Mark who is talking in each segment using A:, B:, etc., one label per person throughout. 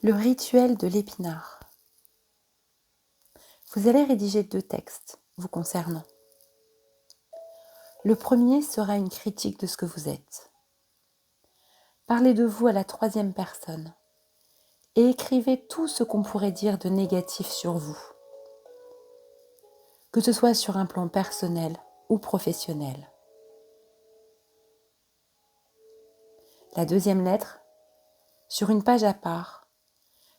A: Le rituel de l'épinard. Vous allez rédiger 2 textes vous concernant. Le premier sera une critique de ce que vous êtes. Parlez de vous à la 3e personne et écrivez tout ce qu'on pourrait dire de négatif sur vous, que ce soit sur un plan personnel ou professionnel. La 2e lettre, sur une page à part,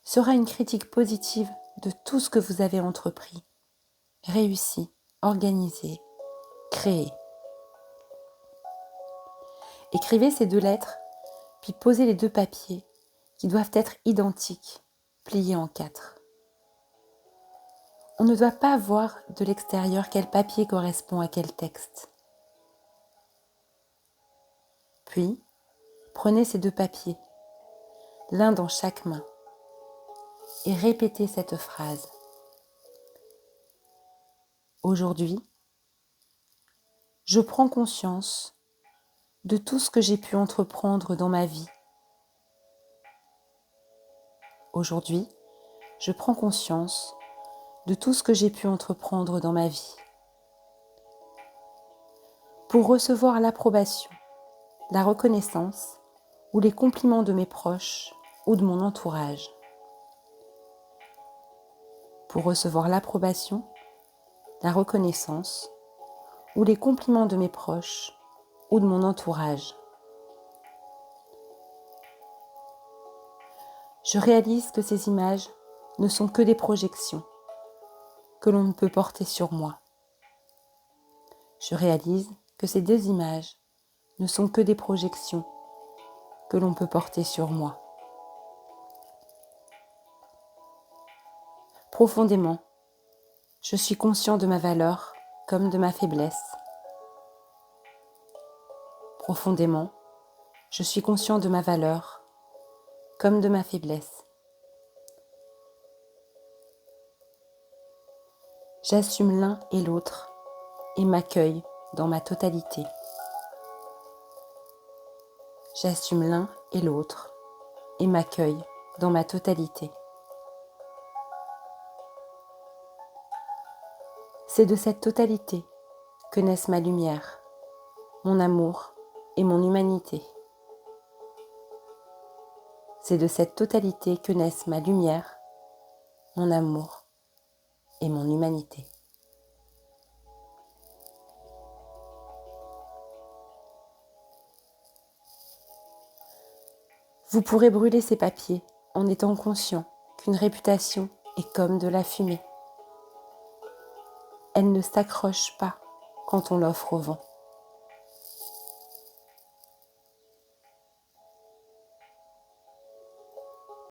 A: sera une critique positive de tout ce que vous avez entrepris, réussi, organisé, créé. Écrivez ces 2 lettres, puis posez les 2 papiers qui doivent être identiques, pliés en 4. On ne doit pas voir de l'extérieur quel papier correspond à quel texte. Puis, prenez ces 2 papiers, l'un dans chaque main, et répétez cette phrase. Aujourd'hui, je prends conscience de tout ce que j'ai pu entreprendre dans ma vie. Aujourd'hui, je prends conscience de tout ce que j'ai pu entreprendre dans ma vie. Pour recevoir l'approbation, la reconnaissance ou les compliments de mes proches ou de mon entourage. Pour recevoir l'approbation, la reconnaissance ou les compliments de mes proches ou de mon entourage. Je réalise que ces images ne sont que des projections que l'on ne peut porter sur moi. Je réalise que ces 2 images ne sont que des projections que l'on peut porter sur moi. Profondément, je suis conscient de ma valeur comme de ma faiblesse. Profondément, je suis conscient de ma valeur comme de ma faiblesse. J'assume l'un et l'autre et m'accueille dans ma totalité. J'assume l'un et l'autre et m'accueille dans ma totalité. C'est de cette totalité que naissent ma lumière, mon amour et mon humanité. C'est de cette totalité que naissent ma lumière, mon amour et mon humanité. Vous pourrez brûler ces papiers en étant conscient qu'une réputation est comme de la fumée. Elle ne s'accroche pas quand on l'offre au vent.